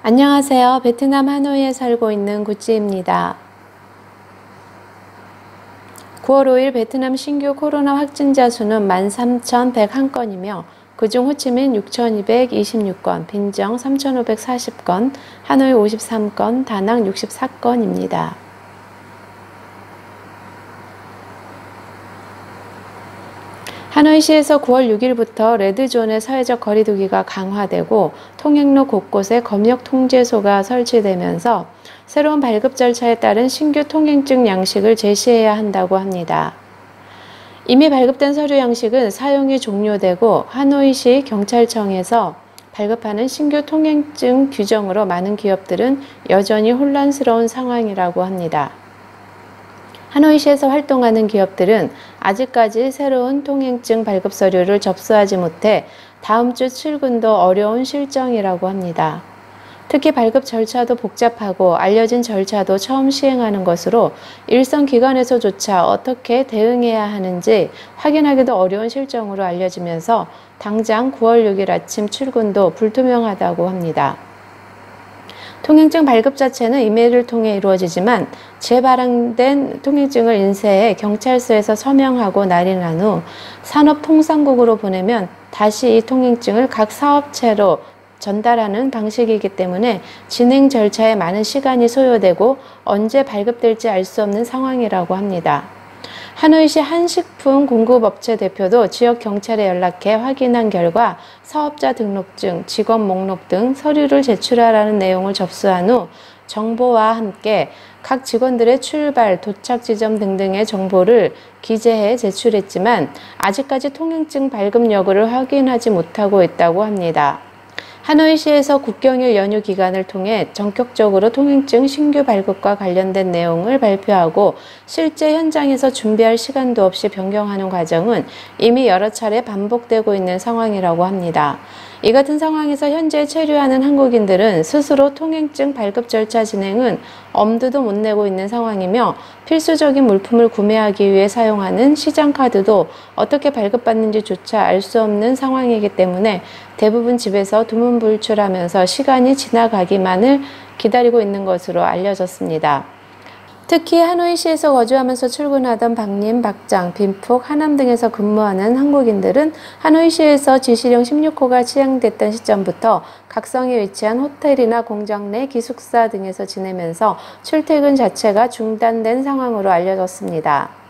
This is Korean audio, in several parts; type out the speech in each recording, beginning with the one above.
안녕하세요. 베트남 하노이에 살고 있는 구찌입니다. 9월 5일 베트남 신규 코로나 확진자 수는 13,101건이며 그중 호치민 6,226건, 빈정 3,540건, 하노이 53건, 다낭 64건입니다. 하노이시에서 9월 6일부터 레드존의 사회적 거리두기가 강화되고 통행로 곳곳에 검역 통제소가 설치되면서 새로운 발급 절차에 따른 신규 통행증 양식을 제시해야 한다고 합니다. 이미 발급된 서류 양식은 사용이 종료되고 하노이시 경찰청에서 발급하는 신규 통행증 규정으로 많은 기업들은 여전히 혼란스러운 상황이라고 합니다. 하노이시에서 활동하는 기업들은 아직까지 새로운 통행증 발급 서류를 접수하지 못해 다음 주 출근도 어려운 실정이라고 합니다. 특히 발급 절차도 복잡하고 알려진 절차도 처음 시행하는 것으로 일선 기관에서조차 어떻게 대응해야 하는지 확인하기도 어려운 실정으로 알려지면서 당장 9월 6일 아침 출근도 불투명하다고 합니다. 통행증 발급 자체는 이메일을 통해 이루어지지만 재발행된 통행증을 인쇄해 경찰서에서 서명하고 날인한 후 산업통상국으로 보내면 다시 이 통행증을 각 사업체로 전달하는 방식이기 때문에 진행 절차에 많은 시간이 소요되고 언제 발급될지 알 수 없는 상황이라고 합니다. 하노이시 한식품 공급업체 대표도 지역 경찰에 연락해 확인한 결과 사업자 등록증, 직원 목록 등 서류를 제출하라는 내용을 접수한 후 정보와 함께 각 직원들의 출발, 도착 지점 등등의 정보를 기재해 제출했지만 아직까지 통행증 발급 여부를 확인하지 못하고 있다고 합니다. 하노이시에서 국경일 연휴 기간을 통해 전격적으로 통행증 신규 발급과 관련된 내용을 발표하고 실제 현장에서 준비할 시간도 없이 변경하는 과정은 이미 여러 차례 반복되고 있는 상황이라고 합니다. 이 같은 상황에서 현재 체류하는 한국인들은 스스로 통행증 발급 절차 진행은 엄두도 못 내고 있는 상황이며 필수적인 물품을 구매하기 위해 사용하는 시장카드도 어떻게 발급받는지조차 알 수 없는 상황이기 때문에 대부분 집에서 두문불출하면서 시간이 지나가기만을 기다리고 있는 것으로 알려졌습니다. 특히 하노이시에서 거주하면서 출근하던 박림, 박장, 빈폭, 하남 등에서 근무하는 한국인들은 하노이시에서 지시령 16호가 시행됐던 시점부터 각성에 위치한 호텔이나 공장 내 기숙사 등에서 지내면서 출퇴근 자체가 중단된 상황으로 알려졌습니다.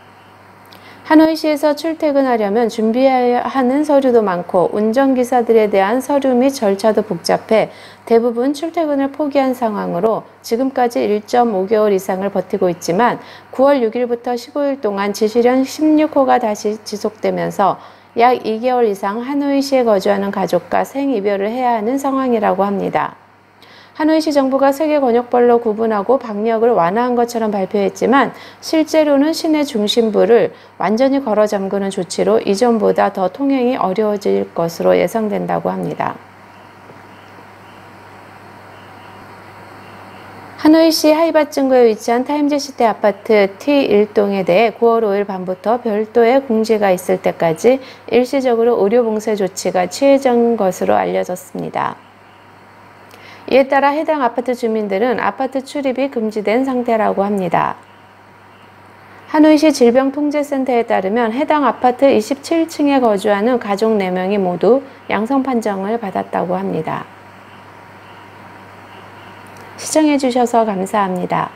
하노이시에서 출퇴근하려면 준비해야 하는 서류도 많고 운전기사들에 대한 서류 및 절차도 복잡해 대부분 출퇴근을 포기한 상황으로 지금까지 1.5개월 이상을 버티고 있지만 9월 6일부터 15일 동안 지시령 16호가 다시 지속되면서 약 2개월 이상 하노이시에 거주하는 가족과 생이별을 해야 하는 상황이라고 합니다. 하노이시 정부가 세계 권역별로 구분하고 방역을 완화한 것처럼 발표했지만 실제로는 시내 중심부를 완전히 걸어 잠그는 조치로 이전보다 더 통행이 어려워질 것으로 예상된다고 합니다. 하노이시 하이바증구에 위치한 타임즈시티 아파트 T1동에 대해 9월 5일 밤부터 별도의 공지가 있을 때까지 일시적으로 의료봉쇄 조치가 취해진 것으로 알려졌습니다. 이에 따라 해당 아파트 주민들은 아파트 출입이 금지된 상태라고 합니다. 하노이시 질병통제센터에 따르면 해당 아파트 27층에 거주하는 가족 4명이 모두 양성 판정을 받았다고 합니다. 시청해 주셔서 감사합니다.